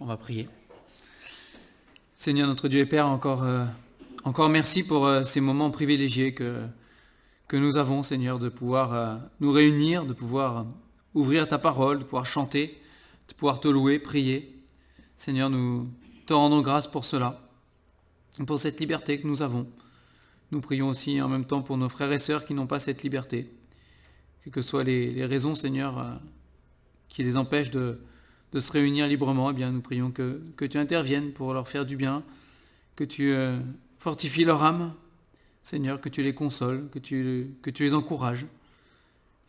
On va prier. Seigneur notre Dieu et Père, encore merci pour ces moments privilégiés que nous avons, Seigneur, de pouvoir nous réunir, de pouvoir ouvrir ta parole, de pouvoir chanter, de pouvoir te louer, prier. Seigneur, nous te rendons grâce pour cela, pour cette liberté que nous avons. Nous prions aussi en même temps pour nos frères et sœurs qui n'ont pas cette liberté. Quelles que soient les raisons, Seigneur, qui les empêchent de se réunir librement, eh bien, nous prions que tu interviennes pour leur faire du bien, que tu fortifies leur âme, Seigneur, que tu les consoles, que tu les encourages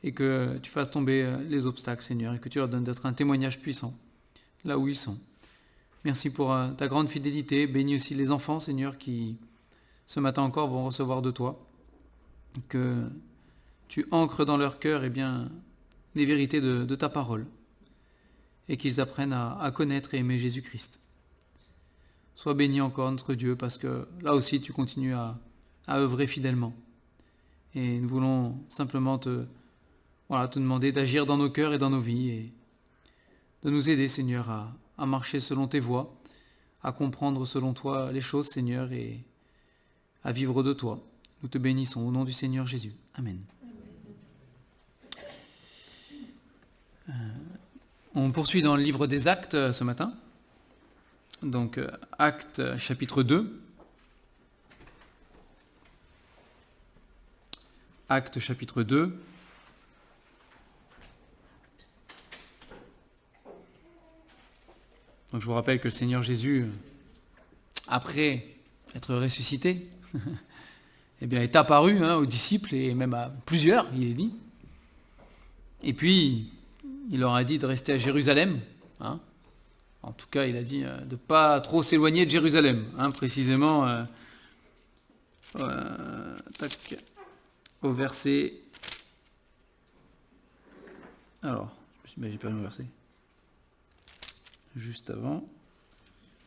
et que tu fasses tomber les obstacles, Seigneur, et que tu leur donnes d'être un témoignage puissant là où ils sont. Merci pour ta grande fidélité. Bénis aussi les enfants, Seigneur, qui ce matin encore vont recevoir de toi, que tu ancres dans leur cœur les vérités de ta parole et qu'ils apprennent à connaître et aimer Jésus-Christ. Sois béni encore notre Dieu, parce que là aussi tu continues à œuvrer fidèlement. Et nous voulons simplement te demander d'agir dans nos cœurs et dans nos vies et de nous aider, Seigneur, à marcher selon tes voies, à comprendre selon toi les choses, Seigneur, et à vivre de toi. Nous te bénissons au nom du Seigneur Jésus. Amen. On poursuit dans le livre des Actes ce matin. Donc, Actes chapitre 2. Actes chapitre 2. Donc, je vous rappelle que le Seigneur Jésus, après être ressuscité, est apparu aux disciples et même à plusieurs, il est dit. Et puis, il leur a dit de rester à Jérusalem. En tout cas, il a dit de ne pas trop s'éloigner de Jérusalem. Précisément, au verset... Alors, j'ai perdu mon verset. Juste avant.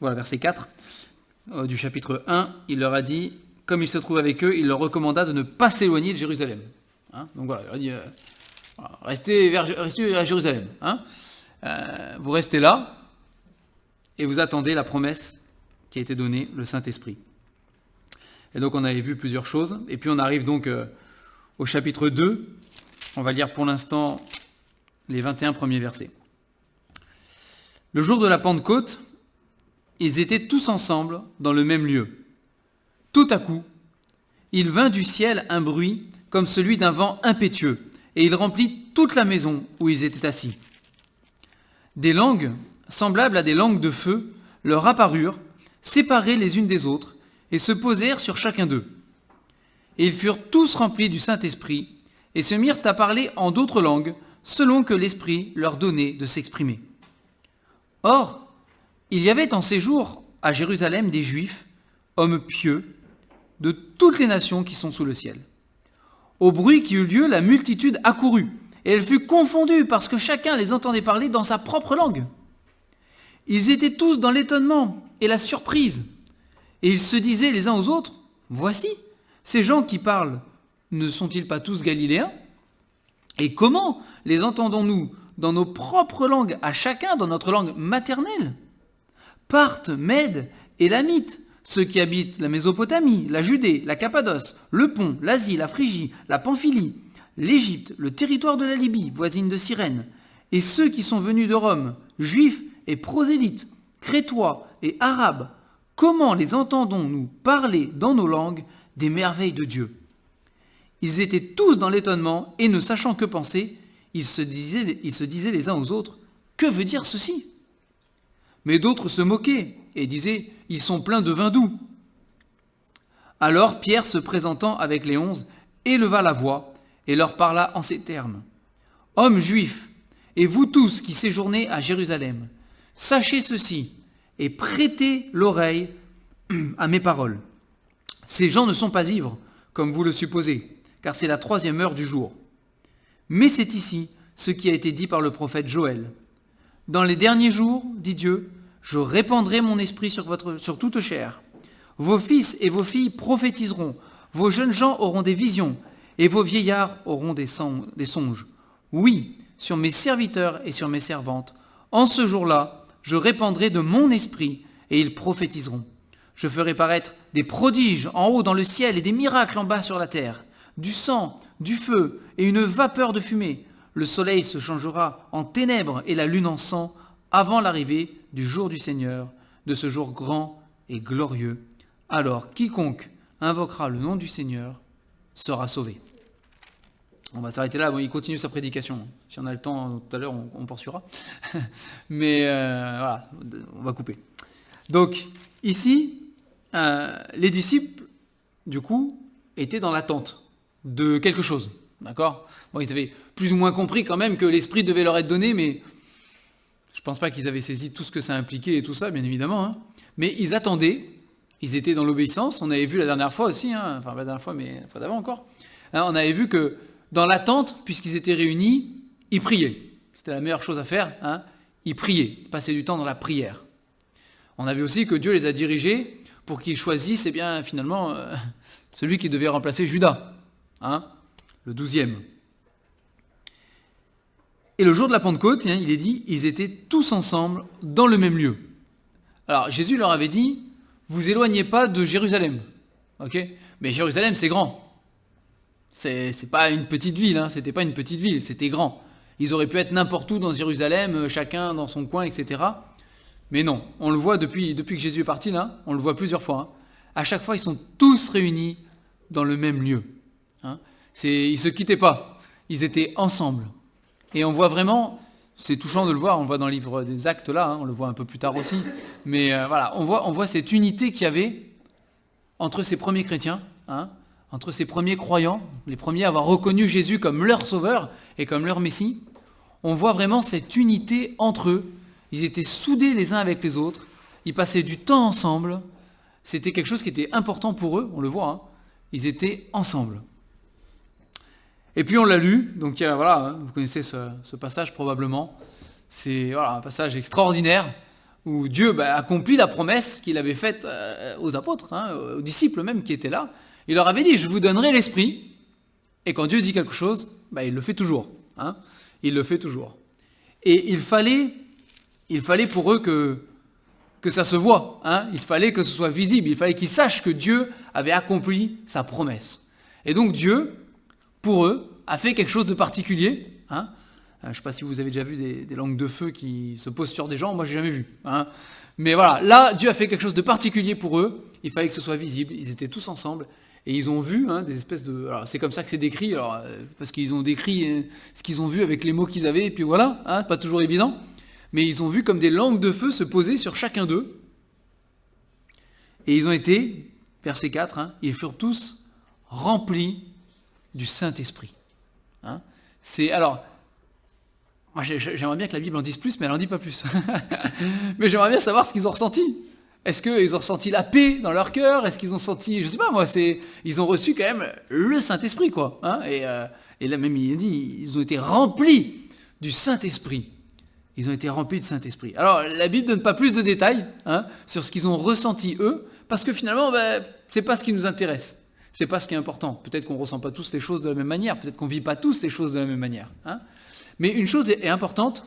Voilà, verset 4 du chapitre 1. Il leur a dit, comme il se trouve avec eux, il leur recommanda de ne pas s'éloigner de Jérusalem. Donc voilà, il leur a dit... Restez à Jérusalem. Vous restez là et vous attendez la promesse qui a été donnée, le Saint-Esprit. Et donc on avait vu plusieurs choses. Et puis on arrive donc au chapitre 2. On va lire pour l'instant les 21 premiers versets. Le jour de la Pentecôte, ils étaient tous ensemble dans le même lieu. Tout à coup, il vint du ciel un bruit comme celui d'un vent impétueux, et il remplit toute la maison où ils étaient assis. Des langues, semblables à des langues de feu, leur apparurent, séparées les unes des autres, et se posèrent sur chacun d'eux. Et ils furent tous remplis du Saint-Esprit, et se mirent à parler en d'autres langues, selon que l'Esprit leur donnait de s'exprimer. Or, il y avait en ces jours à Jérusalem des Juifs, hommes pieux, de toutes les nations qui sont sous le ciel. Au bruit qui eut lieu, la multitude accourut, et elle fut confondue parce que chacun les entendait parler dans sa propre langue. Ils étaient tous dans l'étonnement et la surprise, et ils se disaient les uns aux autres, « Voici, ces gens qui parlent, ne sont-ils pas tous galiléens ? Et comment les entendons-nous dans nos propres langues, à chacun dans notre langue maternelle ? Parthes, Mèdes et Lamites, ceux qui habitent la Mésopotamie, la Judée, la Cappadoce, le Pont, l'Asie, la Phrygie, la Pamphylie, l'Égypte, le territoire de la Libye, voisine de Cyrène, et ceux qui sont venus de Rome, juifs et prosélytes, crétois et arabes, comment les entendons-nous parler dans nos langues des merveilles de Dieu ? Ils étaient tous dans l'étonnement et ne sachant que penser, ils se disaient les uns aux autres, « Que veut dire ceci ?» Mais d'autres se moquaient et disaient, « Ils sont pleins de vin doux. » Alors Pierre, se présentant avec les 11, éleva la voix et leur parla en ces termes. « Hommes juifs, et vous tous qui séjournez à Jérusalem, sachez ceci et prêtez l'oreille à mes paroles. Ces gens ne sont pas ivres, comme vous le supposez, car c'est la 3e heure du jour. Mais c'est ici ce qui a été dit par le prophète Joël. Dans les derniers jours, dit Dieu, je répandrai mon esprit sur toute chair. Vos fils et vos filles prophétiseront, vos jeunes gens auront des visions, et vos vieillards auront des songes. Oui, sur mes serviteurs et sur mes servantes, en ce jour-là, je répandrai de mon esprit et ils prophétiseront. Je ferai paraître des prodiges en haut dans le ciel et des miracles en bas sur la terre, du sang, du feu et une vapeur de fumée. Le soleil se changera en ténèbres et la lune en sang avant l'arrivée du jour du Seigneur, de ce jour grand et glorieux. Alors quiconque invoquera le nom du Seigneur sera sauvé. On va s'arrêter là, bon, il continue sa prédication. Si on a le temps tout à l'heure, on poursuivra. Mais voilà, on va couper. Donc ici, les disciples, du coup, étaient dans l'attente de quelque chose. D'accord ? Bon, ils avaient plus ou moins compris quand même que l'Esprit devait leur être donné, mais je ne pense pas qu'ils avaient saisi tout ce que ça impliquait et tout ça, bien évidemment. Hein. Mais ils attendaient, ils étaient dans l'obéissance. On avait vu la dernière fois aussi, hein, enfin pas la dernière fois, mais la fois d'avant encore. Hein, on avait vu que dans l'attente, puisqu'ils étaient réunis, ils priaient. C'était la meilleure chose à faire. Hein. Ils priaient, ils passaient du temps dans la prière. On a vu aussi que Dieu les a dirigés pour qu'ils choisissent, eh bien, finalement, celui qui devait remplacer Judas, hein, le 12e. Et le jour de la Pentecôte, il est dit, ils étaient tous ensemble dans le même lieu. Alors, Jésus leur avait dit, vous éloignez pas de Jérusalem. Ok ? Mais Jérusalem, c'est grand. C'est pas une petite ville, hein, c'était pas une petite ville, c'était grand. Ils auraient pu être n'importe où dans Jérusalem, chacun dans son coin, etc. Mais non, on le voit depuis que Jésus est parti, là, on le voit plusieurs fois. Hein. À chaque fois, ils sont tous réunis dans le même lieu. Hein. Ils ne se quittaient pas, ils étaient ensemble. Et on voit vraiment, c'est touchant de le voir, on le voit dans le livre des Actes là, hein, on le voit un peu plus tard aussi, mais voilà, on voit cette unité qu'il y avait entre ces premiers chrétiens, hein, entre ces premiers croyants, les premiers à avoir reconnu Jésus comme leur sauveur et comme leur Messie. On voit vraiment cette unité entre eux, ils étaient soudés les uns avec les autres, ils passaient du temps ensemble, c'était quelque chose qui était important pour eux, on le voit, hein, ils étaient ensemble. Et puis on l'a lu, donc voilà, vous connaissez ce passage probablement. C'est voilà, un passage extraordinaire où Dieu accomplit la promesse qu'il avait faite aux apôtres, hein, aux disciples même qui étaient là. Il leur avait dit, je vous donnerai l'Esprit. Et quand Dieu dit quelque chose, il le fait toujours. Hein, il le fait toujours. Et il fallait pour eux que ça se voie. Hein, il fallait que ce soit visible. Il fallait qu'ils sachent que Dieu avait accompli sa promesse. Et donc Dieu, pour eux, a fait quelque chose de particulier. Hein. Je ne sais pas si vous avez déjà vu des langues de feu qui se posent sur des gens, moi je n'ai jamais vu. Hein. Mais voilà, là, Dieu a fait quelque chose de particulier pour eux, il fallait que ce soit visible, ils étaient tous ensemble, et ils ont vu des espèces de... Alors, c'est comme ça que c'est décrit, parce qu'ils ont décrit ce qu'ils ont vu avec les mots qu'ils avaient, et puis voilà, hein, pas toujours évident, mais ils ont vu comme des langues de feu se poser sur chacun d'eux, et ils ont été, verset 4, hein, ils furent tous remplis du Saint-Esprit. Hein, alors, moi j'aimerais bien que la Bible en dise plus, mais elle n'en dit pas plus. Mais j'aimerais bien savoir ce qu'ils ont ressenti. Est-ce qu'ils ont ressenti la paix dans leur cœur ? Est-ce qu'ils ont senti, je ne sais pas moi, ils ont reçu quand même le Saint-Esprit, quoi. Hein, et là même il dit, ils ont été remplis du Saint-Esprit. Ils ont été remplis du Saint-Esprit. Alors la Bible ne donne pas plus de détails sur ce qu'ils ont ressenti eux, parce que finalement, c'est pas ce qui nous intéresse. C'est pas ce qui est important. Peut-être qu'on ne ressent pas tous les choses de la même manière, peut-être qu'on ne vit pas tous les choses de la même manière. Hein. Mais une chose est importante,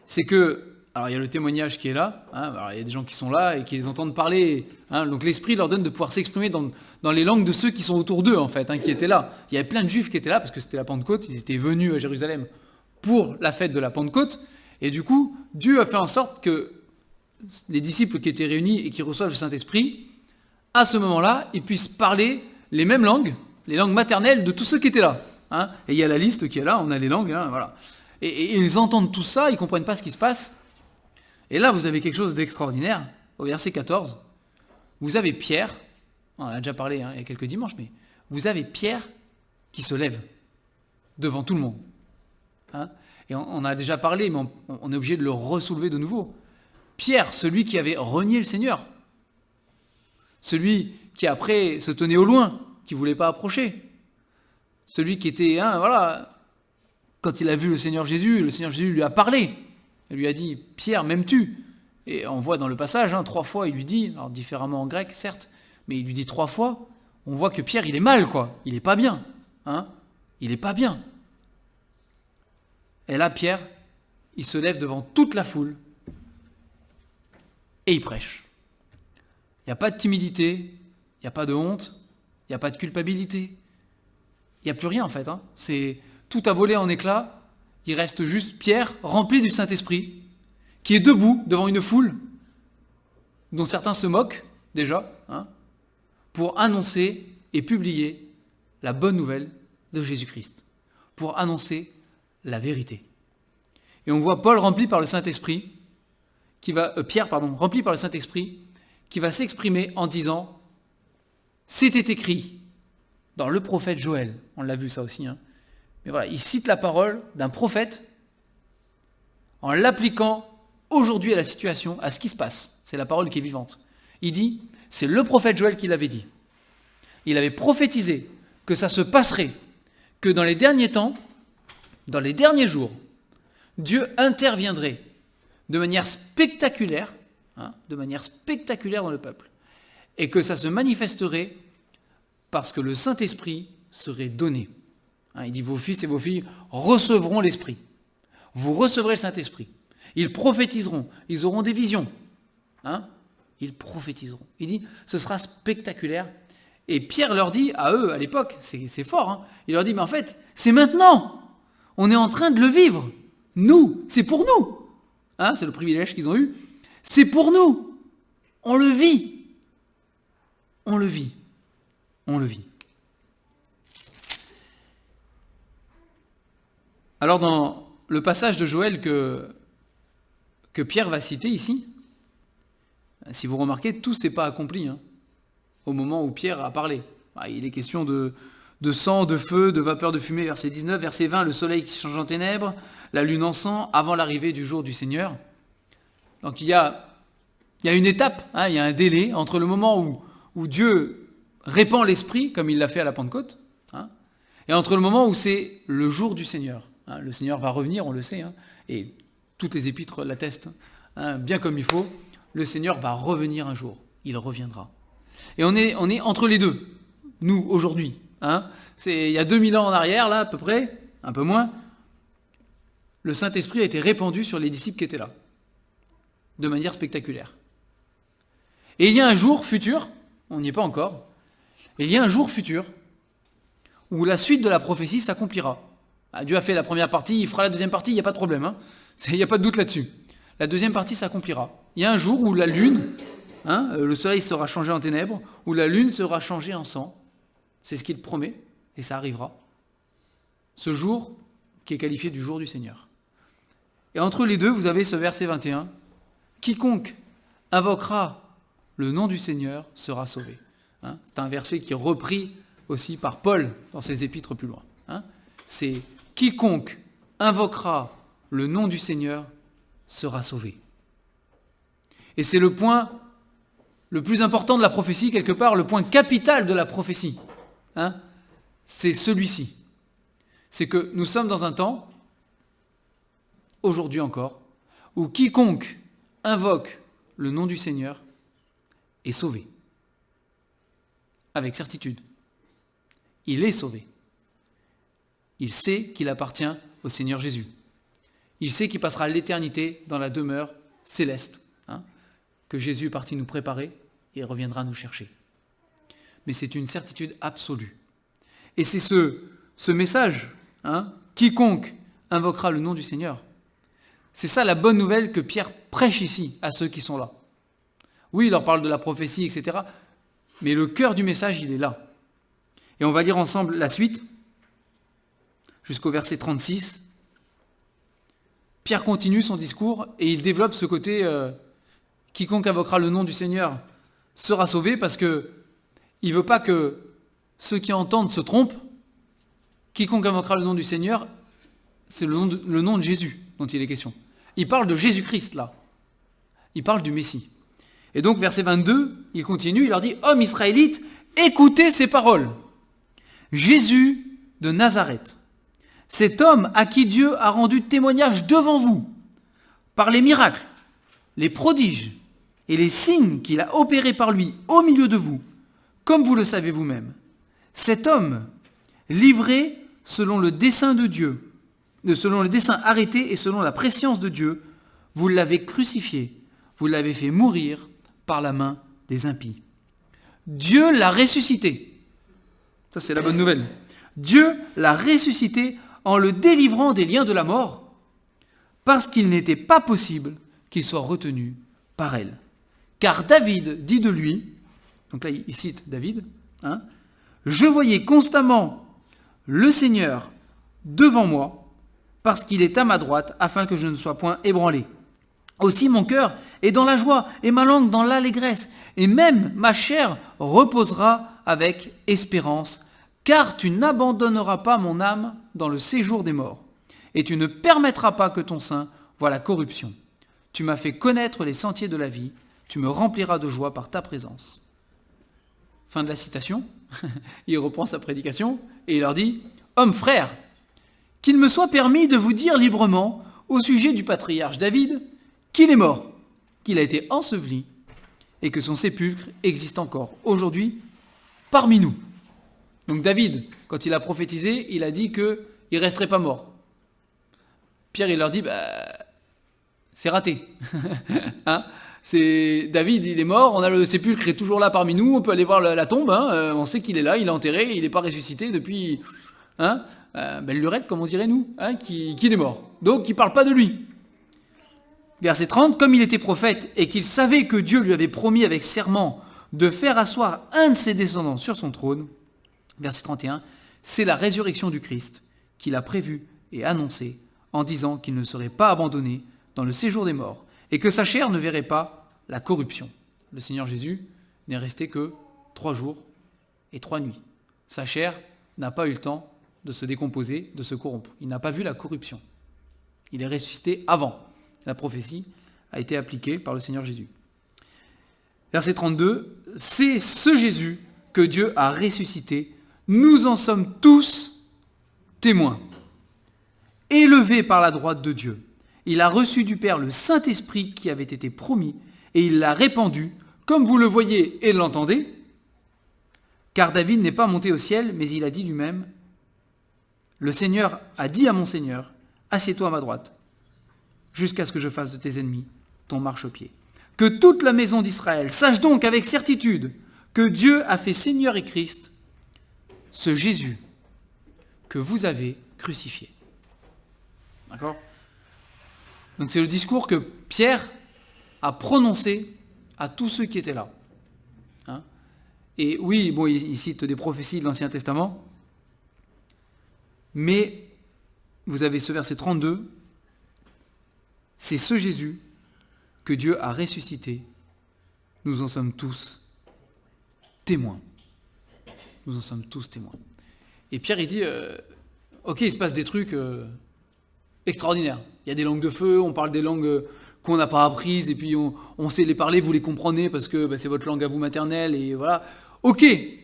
c'est que, alors il y a le témoignage qui est là, hein, alors il y a des gens qui sont là et qui les entendent parler, hein, donc l'Esprit leur donne de pouvoir s'exprimer dans les langues de ceux qui sont autour d'eux, en fait, hein, qui étaient là. Il y avait plein de Juifs qui étaient là, parce que c'était la Pentecôte, ils étaient venus à Jérusalem pour la fête de la Pentecôte, et du coup, Dieu a fait en sorte que les disciples qui étaient réunis et qui reçoivent le Saint-Esprit, à ce moment-là, ils puissent parler les mêmes langues, les langues maternelles de tous ceux qui étaient là. Hein. Et il y a la liste qui est là, on a les langues, hein, voilà. Et ils entendent tout ça, ils ne comprennent pas ce qui se passe. Et là, vous avez quelque chose d'extraordinaire. Au verset 14, vous avez Pierre, on en a déjà parlé il y a quelques dimanches, mais vous avez Pierre qui se lève devant tout le monde. Hein. Et on a déjà parlé, mais on est obligé de le ressoulever de nouveau. Pierre, celui qui avait renié le Seigneur. Celui qui après se tenait au loin, qui ne voulait pas approcher. Celui qui était, voilà, quand il a vu le Seigneur Jésus lui a parlé. Il lui a dit, Pierre, m'aimes-tu ? Et on voit dans le passage, 3 fois, il lui dit, alors différemment en grec, certes, mais il lui dit 3 fois, on voit que Pierre, il est mal, quoi. Il n'est pas bien. Hein, il n'est pas bien. Et là, Pierre, il se lève devant toute la foule et il prêche. Il n'y a pas de timidité, il n'y a pas de honte, il n'y a pas de culpabilité. Il n'y a plus rien en fait. C'est tout a volé en éclats. Il reste juste Pierre, rempli du Saint-Esprit, qui est debout devant une foule, dont certains se moquent déjà, pour annoncer et publier la bonne nouvelle de Jésus-Christ, pour annoncer la vérité. Et on voit Paul rempli par le Saint-Esprit, Pierre, rempli par le Saint-Esprit, qui va s'exprimer en disant « C'était écrit dans le prophète Joël ». On l'a vu ça aussi. Mais voilà, il cite la parole d'un prophète en l'appliquant aujourd'hui à la situation, à ce qui se passe. C'est la parole qui est vivante. Il dit, c'est le prophète Joël qui l'avait dit. Il avait prophétisé que ça se passerait, que dans les derniers temps, dans les derniers jours, Dieu interviendrait de manière spectaculaire dans le peuple, et que ça se manifesterait parce que le Saint-Esprit serait donné. Il dit, vos fils et vos filles recevront l'Esprit. Vous recevrez le Saint-Esprit. Ils prophétiseront, ils auront des visions. Ils prophétiseront. Il dit, ce sera spectaculaire. Et Pierre leur dit, à eux, à l'époque, c'est fort, il leur dit, mais en fait, c'est maintenant. On est en train de le vivre. Nous, c'est pour nous. C'est le privilège qu'ils ont eu. C'est pour nous. On le vit. On le vit. On le vit. Alors dans le passage de Joël que Pierre va citer ici, si vous remarquez, tout s'est pas accompli au moment où Pierre a parlé. Il est question de sang, de feu, de vapeur de fumée, verset 19, verset 20, le soleil qui change en ténèbres, la lune en sang, avant l'arrivée du jour du Seigneur. Donc il y a une étape, il y a un délai entre le moment où Dieu répand l'Esprit, comme il l'a fait à la Pentecôte, et entre le moment où c'est le jour du Seigneur. Le Seigneur va revenir, on le sait, et toutes les épîtres l'attestent, bien comme il faut, le Seigneur va revenir un jour, il reviendra. Et on est entre les deux, nous, aujourd'hui. Il y a 2000 ans en arrière, là, à peu près, un peu moins, le Saint-Esprit a été répandu sur les disciples qui étaient là, de manière spectaculaire. Et il y a un jour futur, on n'y est pas encore, et il y a un jour futur où la suite de la prophétie s'accomplira. Dieu a fait la première partie, il fera la deuxième partie, il n'y a pas de problème. Il n'y a pas de doute là-dessus. La deuxième partie s'accomplira. Il y a un jour où la lune, le soleil sera changé en ténèbres, où la lune sera changée en sang. C'est ce qu'il promet, et ça arrivera. Ce jour qui est qualifié du jour du Seigneur. Et entre les deux, vous avez ce verset 21. Quiconque invoquera le nom du Seigneur sera sauvé. C'est un verset qui est repris aussi par Paul dans ses épîtres plus loin. C'est quiconque invoquera le nom du Seigneur sera sauvé. Et c'est le point le plus important de la prophétie, quelque part, le point capital de la prophétie. C'est celui-ci. C'est que nous sommes dans un temps, aujourd'hui encore, où quiconque invoque le nom du Seigneur est sauvé. Avec certitude. Il est sauvé. Il sait qu'il appartient au Seigneur Jésus. Il sait qu'il passera l'éternité dans la demeure céleste, que Jésus est parti nous préparer et reviendra nous chercher. Mais c'est une certitude absolue. Et c'est ce message, quiconque invoquera le nom du Seigneur, c'est ça la bonne nouvelle que Pierre prêche ici à ceux qui sont là. Oui, il leur parle de la prophétie, etc. Mais le cœur du message, il est là. Et on va lire ensemble la suite, jusqu'au verset 36. Pierre continue son discours et il développe ce côté quiconque invoquera le nom du Seigneur sera sauvé, parce que il ne veut pas que ceux qui entendent se trompent. Quiconque invoquera le nom du Seigneur, c'est le nom de Jésus dont il est question. Il parle de Jésus-Christ là. Il parle du Messie. Et donc verset 22, il continue, il leur dit « Hommes israélites, écoutez ces paroles. Jésus de Nazareth, cet homme à qui Dieu a rendu témoignage devant vous, par les miracles, les prodiges et les signes qu'il a opérés par lui au milieu de vous, comme vous le savez vous-même. Cet homme, livré selon le dessein de Dieu, selon le dessein arrêté et selon la prescience de Dieu, vous l'avez crucifié, vous l'avez fait mourir par la main des impies. Dieu l'a ressuscité. Ça, c'est la bonne nouvelle. Dieu l'a ressuscité en le délivrant des liens de la mort, parce qu'il n'était pas possible qu'il soit retenu par elle. Car David dit de lui, donc là il cite David, je voyais constamment le Seigneur devant moi, parce qu'il est à ma droite, afin que je ne sois point ébranlé. Aussi mon cœur est dans la joie, et ma langue dans l'allégresse, et même ma chair reposera avec espérance, car tu n'abandonneras pas mon âme dans le séjour des morts, et tu ne permettras pas que ton sein voie la corruption. Tu m'as fait connaître les sentiers de la vie, tu me rempliras de joie par ta présence. Fin de la citation. Il reprend sa prédication et il leur dit « Hommes frères, qu'il me soit permis de vous dire librement au sujet du patriarche David qu'il est mort, qu'il a été enseveli et que son sépulcre existe encore aujourd'hui parmi nous. » Donc David, quand il a prophétisé, il a dit qu'il ne resterait pas mort. Pierre, il leur dit c'est raté. David, il est mort, on a le sépulcre qui est toujours là parmi nous, on peut aller voir la tombe, on sait qu'il est là, il est enterré, il n'est pas ressuscité depuis belle lurette, comme on dirait nous, qu'il est mort. Donc il ne parle pas de lui. Verset 30, comme il était prophète et qu'il savait que Dieu lui avait promis avec serment de faire asseoir un de ses descendants sur son trône, verset 31, c'est la résurrection du Christ qu'il a prévue et annoncée en disant qu'il ne serait pas abandonné dans le séjour des morts et que sa chair ne verrait pas la corruption. Le Seigneur Jésus n'est resté que 3 jours et 3 nuits. Sa chair n'a pas eu le temps de se décomposer, de se corrompre. Il n'a pas vu la corruption. Il est ressuscité avant. La prophétie a été appliquée par le Seigneur Jésus. Verset 32, c'est ce Jésus que Dieu a ressuscité. Nous en sommes tous témoins. Élevé par la droite de Dieu, il a reçu du Père le Saint-Esprit qui avait été promis et il l'a répandu, comme vous le voyez et l'entendez, car David n'est pas monté au ciel, mais il a dit lui-même, le Seigneur a dit à mon Seigneur, assieds-toi à ma droite, jusqu'à ce que je fasse de tes ennemis ton marchepied. Que toute la maison d'Israël sache donc avec certitude que Dieu a fait Seigneur et Christ ce Jésus que vous avez crucifié. D'accord ? Donc c'est le discours que Pierre a prononcé à tous ceux qui étaient là. Et oui, il cite des prophéties de l'Ancien Testament, mais vous avez ce verset 32, c'est ce Jésus que Dieu a ressuscité. Nous en sommes tous témoins. Nous en sommes tous témoins. Et Pierre, il dit, ok, il se passe des trucs extraordinaires. Il y a des langues de feu, on parle des langues qu'on n'a pas apprises, et puis on sait les parler, vous les comprenez, parce que c'est votre langue à vous maternelle, et voilà. Ok, mais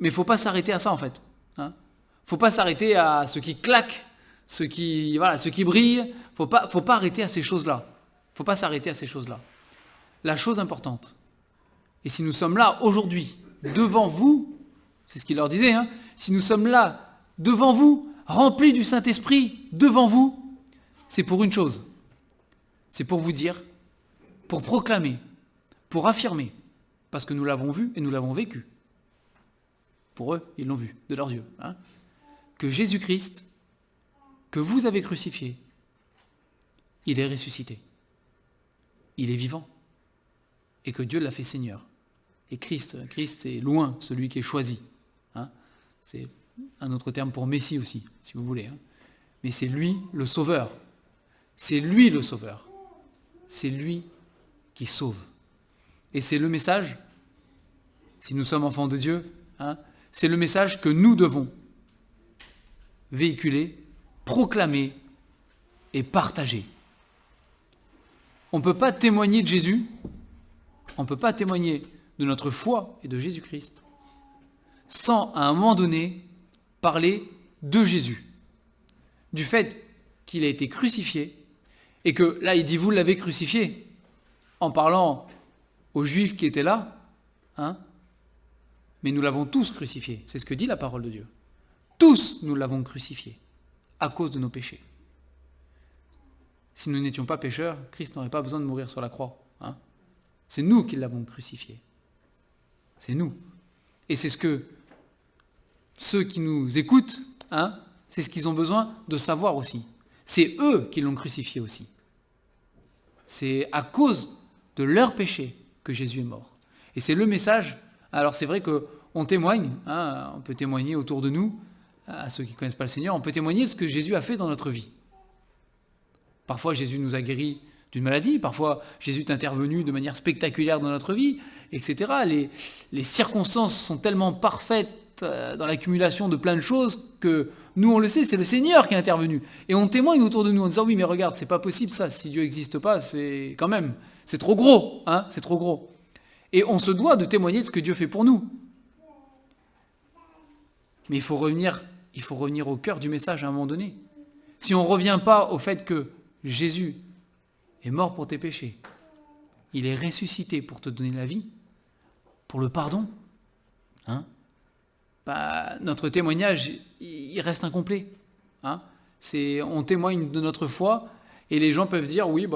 il ne faut pas s'arrêter à ça, en fait. Il ne faut pas s'arrêter à ce qui claque, ce qui brille. Faut pas arrêter à ces choses-là. Il ne faut pas s'arrêter à ces choses-là. La chose importante, et si nous sommes là aujourd'hui, devant vous, c'est ce qu'il leur disait, si nous sommes là, devant vous, remplis du Saint-Esprit, devant vous, c'est pour une chose. C'est pour vous dire, pour proclamer, pour affirmer, parce que nous l'avons vu et nous l'avons vécu. Pour eux, ils l'ont vu, de leurs yeux. Que Jésus-Christ, que vous avez crucifié, il est ressuscité. Il est vivant. Et que Dieu l'a fait Seigneur. Et Christ, c'est loin celui qui est choisi. C'est un autre terme pour Messie aussi, si vous voulez. Mais c'est lui le Sauveur. C'est lui le Sauveur. C'est lui qui sauve. Et c'est le message, si nous sommes enfants de Dieu, c'est le message que nous devons véhiculer, proclamer et partager. On ne peut pas témoigner de Jésus, on ne peut pas témoigner de notre foi et de Jésus-Christ sans, à un moment donné, parler de Jésus. Du fait qu'il a été crucifié, et que là, il dit « vous l'avez crucifié », en parlant aux Juifs qui étaient là, mais nous l'avons tous crucifié. C'est ce que dit la parole de Dieu. Tous, nous l'avons crucifié à cause de nos péchés. Si nous n'étions pas pécheurs, Christ n'aurait pas besoin de mourir sur la croix. Hein. C'est nous qui l'avons crucifié. C'est nous. Et c'est ce que ceux qui nous écoutent, hein, c'est ce qu'ils ont besoin de savoir aussi. C'est eux qui l'ont crucifié aussi. C'est à cause de leur péché que Jésus est mort. Et c'est le message. Alors c'est vrai qu'on témoigne, hein, on peut témoigner autour de nous, à ceux qui ne connaissent pas le Seigneur, on peut témoigner de ce que Jésus a fait dans notre vie. Parfois Jésus nous a guéris d'une maladie, parfois Jésus est intervenu de manière spectaculaire dans notre vie, etc. Les circonstances sont tellement parfaites dans l'accumulation de plein de choses que nous on le sait, c'est le Seigneur qui est intervenu. Et on témoigne autour de nous en disant oui mais regarde, c'est pas possible ça, si Dieu n'existe pas, c'est quand même, c'est trop gros, hein, c'est trop gros. Et on se doit de témoigner de ce que Dieu fait pour nous. Mais il faut revenir au cœur du message à un moment donné. Si on ne revient pas au fait que Jésus est mort pour tes péchés, il est ressuscité pour te donner la vie, pour le pardon, hein, notre témoignage, il reste incomplet. Hein. On témoigne de notre foi et les gens peuvent dire oui,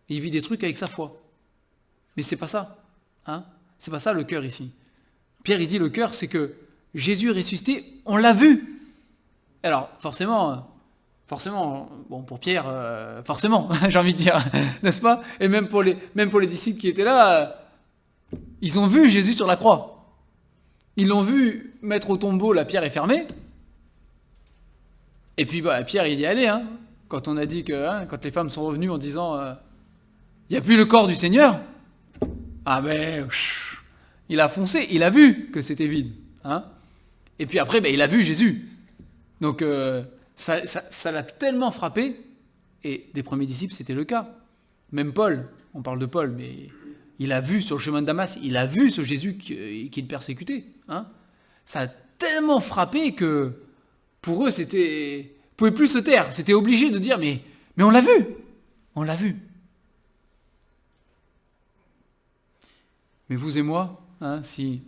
il vit des trucs avec sa foi. Mais c'est pas ça. Hein. C'est pas ça le cœur ici. Pierre, il dit le cœur, c'est que Jésus est ressuscité, on l'a vu. Alors, forcément, bon, pour Pierre, forcément, j'ai envie de dire, n'est-ce pas? Et même pour les disciples qui étaient là, ils ont vu Jésus sur la croix. Ils l'ont vu mettre au tombeau, la pierre est fermée. Et puis, Pierre, il y est allé, hein. Quand on a dit que, quand les femmes sont revenues en disant, il n'y a plus le corps du Seigneur. Ah ben, il a foncé, il a vu que c'était vide, hein. Et puis après, il a vu Jésus. Donc, ça l'a tellement frappé, et les premiers disciples, c'était le cas. Même Paul, on parle de Paul, mais il a vu sur le chemin de Damas, il a vu ce Jésus qu'il persécutait. Hein. Ça a tellement frappé que, pour eux, ils ne pouvaient plus se taire. C'était obligé de dire, mais on l'a vu, on l'a vu. Mais vous et moi, hein, si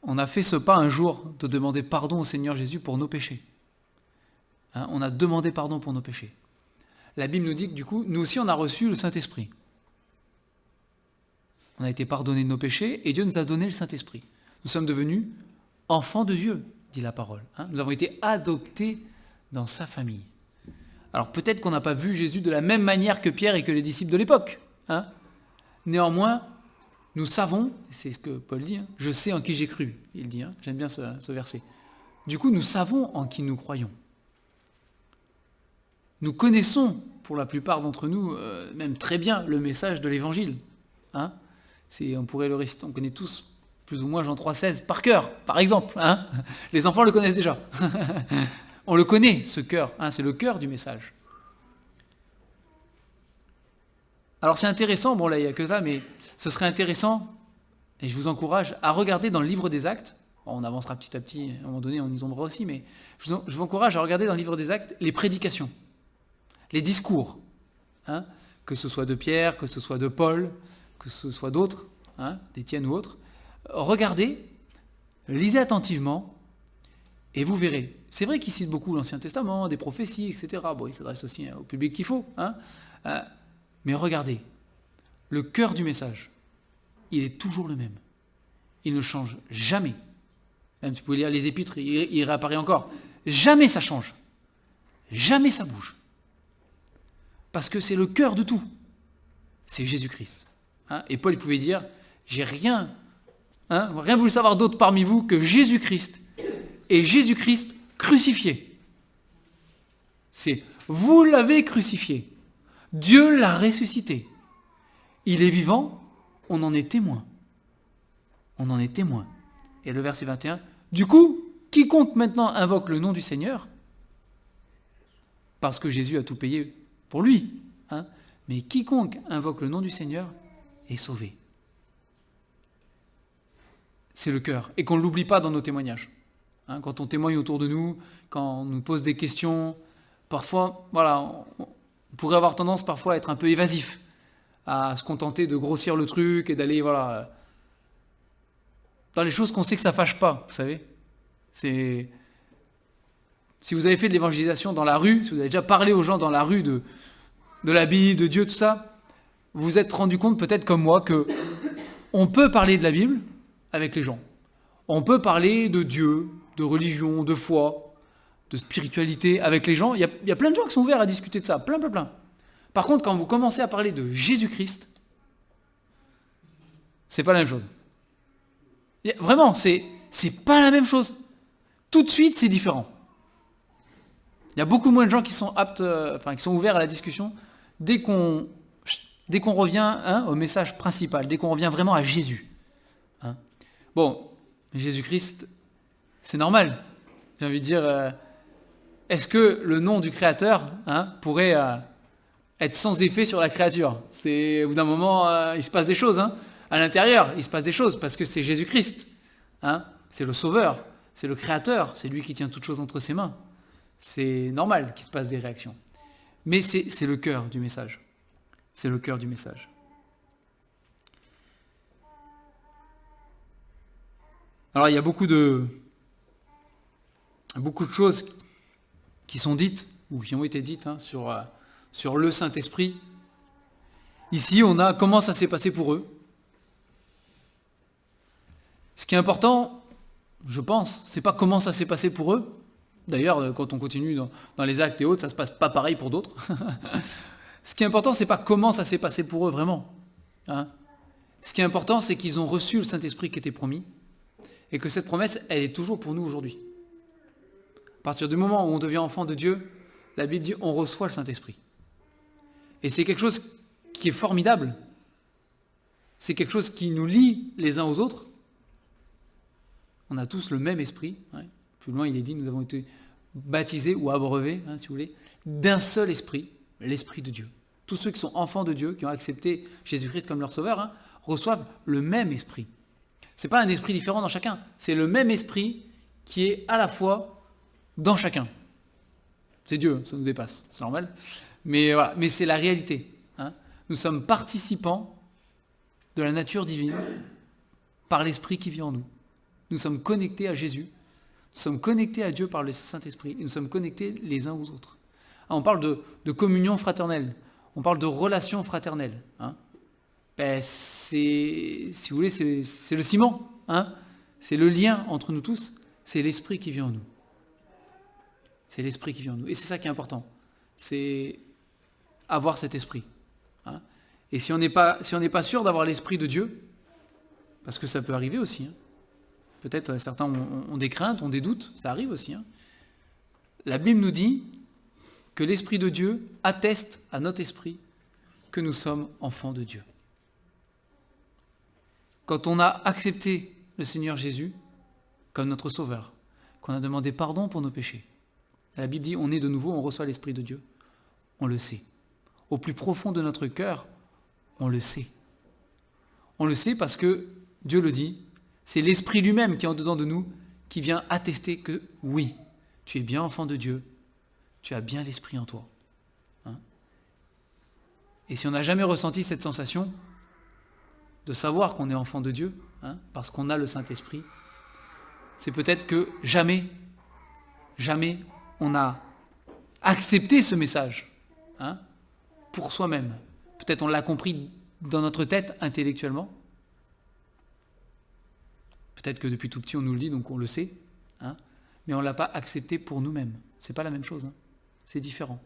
on a fait ce pas un jour de demander pardon au Seigneur Jésus pour nos péchés, hein, on a demandé pardon pour nos péchés. La Bible nous dit que du coup, nous aussi, on a reçu le Saint-Esprit. On a été pardonnés de nos péchés et Dieu nous a donné le Saint-Esprit. Nous sommes devenus enfants de Dieu, dit la parole. Hein. Nous avons été adoptés dans sa famille. Alors peut-être qu'on n'a pas vu Jésus de la même manière que Pierre et que les disciples de l'époque. Hein. Néanmoins, nous savons, c'est ce que Paul dit, hein, je sais en qui j'ai cru, il dit, hein, j'aime bien ce verset. Du coup, nous savons en qui nous croyons. Nous connaissons, pour la plupart d'entre nous, même très bien le message de l'Évangile. Hein. On pourrait le réciter, on connaît tous plus ou moins Jean 3,16 par cœur, par exemple. Hein. Les enfants le connaissent déjà. On le connaît, ce cœur, hein, c'est le cœur du message. Alors c'est intéressant, bon là il n'y a que ça, mais ce serait intéressant, et je vous encourage à regarder dans le livre des Actes, bon, on avancera petit à petit, à un moment donné on y tombera aussi, mais je vous encourage à regarder dans le livre des Actes les prédications, les discours, hein, que ce soit de Pierre, que ce soit de Paul, que ce soit d'autres, hein, d'Étienne ou autres. Regardez, lisez attentivement, et vous verrez. C'est vrai qu'il cite beaucoup l'Ancien Testament, des prophéties, etc. Bon, il s'adresse aussi au public qu'il faut, hein, mais regardez, le cœur du message, il est toujours le même. Il ne change jamais. Même si vous pouvez lire les épîtres, il réapparaît encore. Jamais ça change. Jamais ça bouge. Parce que c'est le cœur de tout. C'est Jésus-Christ. Hein, et Paul il pouvait dire, j'ai rien voulu savoir d'autre parmi vous que Jésus-Christ et Jésus-Christ crucifié. C'est vous l'avez crucifié. Dieu l'a ressuscité. Il est vivant, on en est témoin. On en est témoin. Et le verset 21, du coup, quiconque maintenant invoque le nom du Seigneur, parce que Jésus a tout payé pour lui, hein, mais quiconque invoque le nom du Seigneur est sauvé. C'est le cœur. Et qu'on ne l'oublie pas dans nos témoignages. Hein, quand on témoigne autour de nous, quand on nous pose des questions, parfois, voilà, on pourrait avoir tendance parfois à être un peu évasif, à se contenter de grossir le truc et d'aller, voilà, dans les choses qu'on sait que ça fâche pas, vous savez. C'est Si vous avez fait de l'évangélisation dans la rue, si vous avez déjà parlé aux gens dans la rue de la Bible, de Dieu, tout ça, vous vous êtes rendu compte peut-être comme moi que on peut parler de la Bible avec les gens. On peut parler de Dieu, de religion, de foi, de spiritualité avec les gens. Il y a plein de gens qui sont ouverts à discuter de ça, plein. Par contre, quand vous commencez à parler de Jésus-Christ, c'est pas la même chose. Vraiment, c'est pas la même chose. Tout de suite, c'est différent. Il y a beaucoup moins de gens qui sont aptes, qui sont ouverts à la discussion dès qu'on revient au message principal, dès qu'on revient vraiment à Jésus. Bon, Jésus-Christ, c'est normal. J'ai envie de dire, est-ce que le nom du Créateur pourrait être sans effet sur la créature? Au bout d'un moment, il se passe des choses. À l'intérieur, il se passe des choses parce que c'est Jésus-Christ. C'est le Sauveur, c'est le Créateur, c'est lui qui tient toutes choses entre ses mains. C'est normal qu'il se passe des réactions. Mais c'est le cœur du message. C'est le cœur du message. Alors il y a beaucoup de choses qui sont dites, ou qui ont été dites, sur le Saint-Esprit. Ici, on a comment ça s'est passé pour eux. Ce qui est important, je pense, c'est pas comment ça s'est passé pour eux. D'ailleurs, quand on continue dans les actes et autres, ça se passe pas pareil pour d'autres. Ce qui est important, c'est pas comment ça s'est passé pour eux vraiment. Ce qui est important, c'est qu'ils ont reçu le Saint-Esprit qui était promis, et que cette promesse, elle est toujours pour nous aujourd'hui. À partir du moment où on devient enfant de Dieu, la Bible dit on reçoit le Saint-Esprit. Et c'est quelque chose qui est formidable. C'est quelque chose qui nous lie les uns aux autres. On a tous le même esprit. Plus loin, il est dit, nous avons été baptisés ou abreuvés, si vous voulez, d'un seul esprit, l'Esprit de Dieu. Tous ceux qui sont enfants de Dieu, qui ont accepté Jésus-Christ comme leur sauveur, reçoivent le même esprit. Ce n'est pas un esprit différent dans chacun, c'est le même esprit qui est à la fois dans chacun. C'est Dieu, ça nous dépasse, c'est normal. Mais voilà, mais c'est la réalité. Nous sommes participants de la nature divine par l'esprit qui vit en nous. Nous sommes connectés à Jésus, nous sommes connectés à Dieu par le Saint-Esprit, et nous sommes connectés les uns aux autres. On parle de communion fraternelle, on parle de relation fraternelle. Si vous voulez, c'est le ciment, c'est le lien entre nous tous, c'est l'Esprit qui vit en nous. C'est l'Esprit qui vit en nous. Et c'est ça qui est important, c'est avoir cet esprit. Et si on n'est pas sûr d'avoir l'Esprit de Dieu, parce que ça peut arriver aussi, peut-être certains ont des craintes, ont des doutes, ça arrive aussi. La Bible nous dit que l'Esprit de Dieu atteste à notre esprit que nous sommes enfants de Dieu. Quand on a accepté le Seigneur Jésus comme notre Sauveur, qu'on a demandé pardon pour nos péchés, la Bible dit on est de nouveau, on reçoit l'Esprit de Dieu, on le sait. Au plus profond de notre cœur, on le sait. On le sait parce que Dieu le dit, c'est l'Esprit lui-même qui est en dedans de nous, qui vient attester que oui, tu es bien enfant de Dieu, tu as bien l'Esprit en toi. Et si on n'a jamais ressenti cette sensation de savoir qu'on est enfant de Dieu, parce qu'on a le Saint-Esprit, c'est peut-être que jamais on a accepté ce message pour soi-même. Peut-être on l'a compris dans notre tête intellectuellement. Peut-être que depuis tout petit on nous le dit, donc on le sait, mais on ne l'a pas accepté pour nous-mêmes. C'est pas la même chose, c'est différent.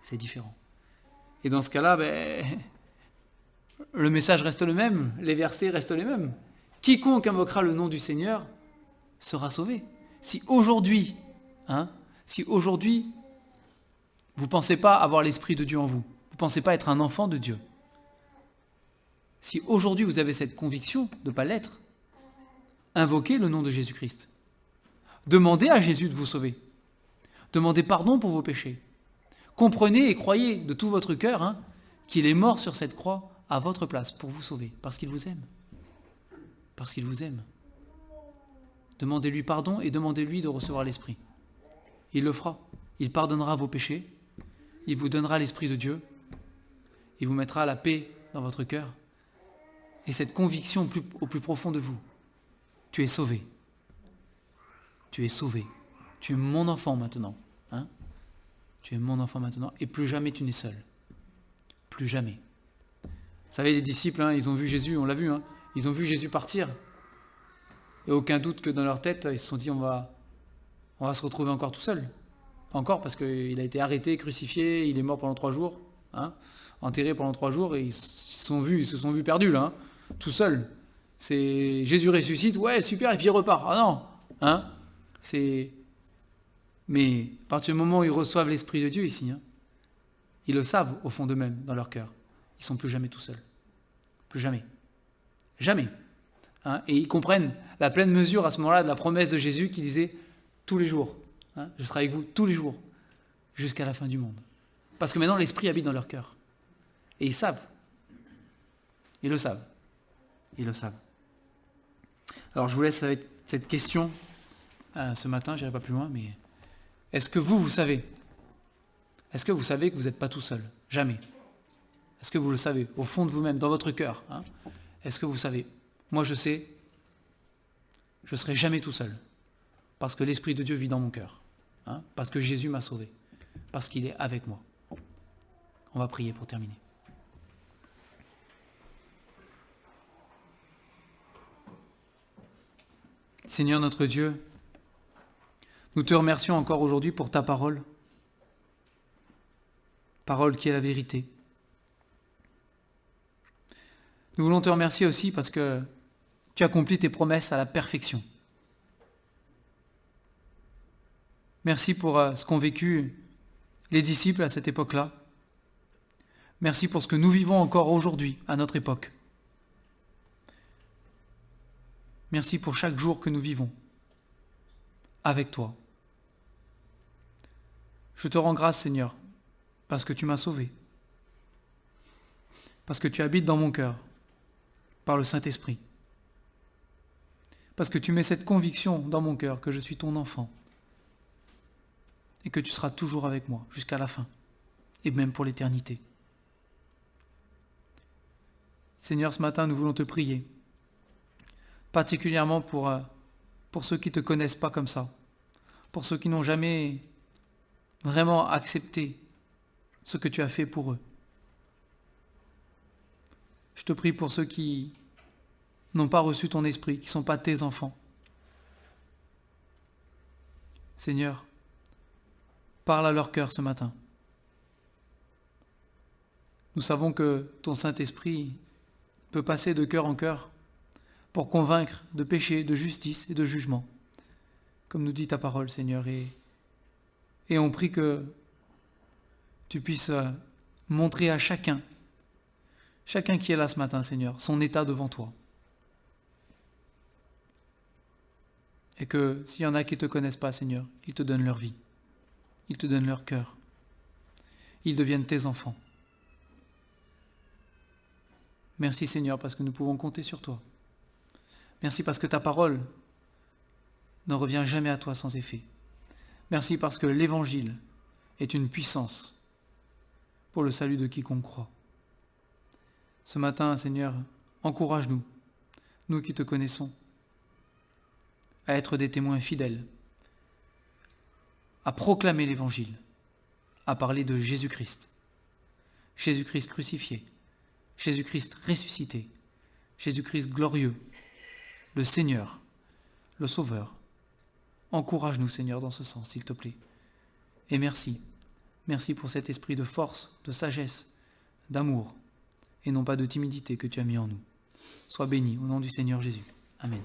C'est différent. Et dans ce cas-là, le message reste le même, les versets restent les mêmes. Quiconque invoquera le nom du Seigneur sera sauvé. Si aujourd'hui, vous ne pensez pas avoir l'Esprit de Dieu en vous, vous ne pensez pas être un enfant de Dieu, si aujourd'hui vous avez cette conviction de ne pas l'être, invoquez le nom de Jésus-Christ. Demandez à Jésus de vous sauver. Demandez pardon pour vos péchés. Comprenez et croyez de tout votre cœur qu'il est mort sur cette croix à votre place pour vous sauver, parce qu'il vous aime. Parce qu'il vous aime. Demandez-lui pardon et demandez-lui de recevoir l'Esprit. Il le fera. Il pardonnera vos péchés. Il vous donnera l'Esprit de Dieu. Il vous mettra la paix dans votre cœur. Et cette conviction au plus profond de vous. Tu es sauvé. Tu es sauvé. Tu es mon enfant maintenant. Hein? Tu es mon enfant maintenant et plus jamais tu n'es seul. Plus jamais. Vous savez, les disciples, hein, ils ont vu Jésus, on l'a vu, hein, ils ont vu Jésus partir. Et aucun doute que dans leur tête, ils se sont dit on va se retrouver encore tout seul. Encore parce qu'il a été arrêté, crucifié, il est mort pendant 3 jours, hein, enterré pendant 3 jours et ils se sont vus perdus là, hein, tout seuls. C'est Jésus ressuscite, ouais super, et puis il repart. Ah non, hein, mais à partir du moment où ils reçoivent l'Esprit de Dieu ici, hein, ils le savent au fond d'eux-mêmes, dans leur cœur. Ils ne sont plus jamais tout seuls. Plus jamais. Jamais. Hein, et ils comprennent la pleine mesure à ce moment-là de la promesse de Jésus qui disait tous les jours, hein, je serai avec vous tous les jours, jusqu'à la fin du monde. Parce que maintenant l'Esprit habite dans leur cœur. Et ils savent. Ils le savent. Ils le savent. Alors je vous laisse avec cette question ce matin, je n'irai pas plus loin, mais est-ce que vous savez? Est-ce que vous savez que vous n'êtes pas tout seul? Jamais. Est-ce que vous le savez, au fond de vous-même, dans votre cœur, hein? Est-ce que vous savez? Moi je sais, je ne serai jamais tout seul, parce que l'Esprit de Dieu vit dans mon cœur, hein? Parce que Jésus m'a sauvé, parce qu'il est avec moi. On va prier pour terminer. Seigneur notre Dieu, nous te remercions encore aujourd'hui pour ta parole, parole qui est la vérité. Nous voulons te remercier aussi parce que tu accomplis tes promesses à la perfection. Merci pour ce qu'ont vécu les disciples à cette époque-là. Merci pour ce que nous vivons encore aujourd'hui, à notre époque. Merci pour chaque jour que nous vivons avec toi. Je te rends grâce, Seigneur, parce que tu m'as sauvé, parce que tu habites dans mon cœur par le Saint-Esprit, parce que tu mets cette conviction dans mon cœur que je suis ton enfant et que tu seras toujours avec moi jusqu'à la fin et même pour l'éternité. Seigneur, ce matin, nous voulons te prier, particulièrement pour ceux qui ne te connaissent pas comme ça, pour ceux qui n'ont jamais vraiment accepté ce que tu as fait pour eux. Je te prie pour ceux qui n'ont pas reçu ton esprit, qui ne sont pas tes enfants. Seigneur, parle à leur cœur ce matin. Nous savons que ton Saint-Esprit peut passer de cœur en cœur pour convaincre de péché, de justice et de jugement, comme nous dit ta parole, Seigneur. Et on prie que tu puisses montrer à chacun qui est là ce matin, Seigneur, son état devant toi. Et que s'il y en a qui ne te connaissent pas, Seigneur, ils te donnent leur vie, ils te donnent leur cœur, ils deviennent tes enfants. Merci, Seigneur, parce que nous pouvons compter sur toi. Merci parce que ta parole ne revient jamais à toi sans effet. Merci parce que l'Évangile est une puissance pour le salut de quiconque croit. Ce matin, Seigneur, encourage-nous, nous qui te connaissons, à être des témoins fidèles, à proclamer l'Évangile, à parler de Jésus-Christ. Jésus-Christ crucifié, Jésus-Christ ressuscité, Jésus-Christ glorieux, le Seigneur, le Sauveur. Encourage-nous, Seigneur, dans ce sens, s'il te plaît. Et merci. Merci pour cet esprit de force, de sagesse, d'amour, et non pas de timidité que tu as mis en nous. Sois béni au nom du Seigneur Jésus. Amen.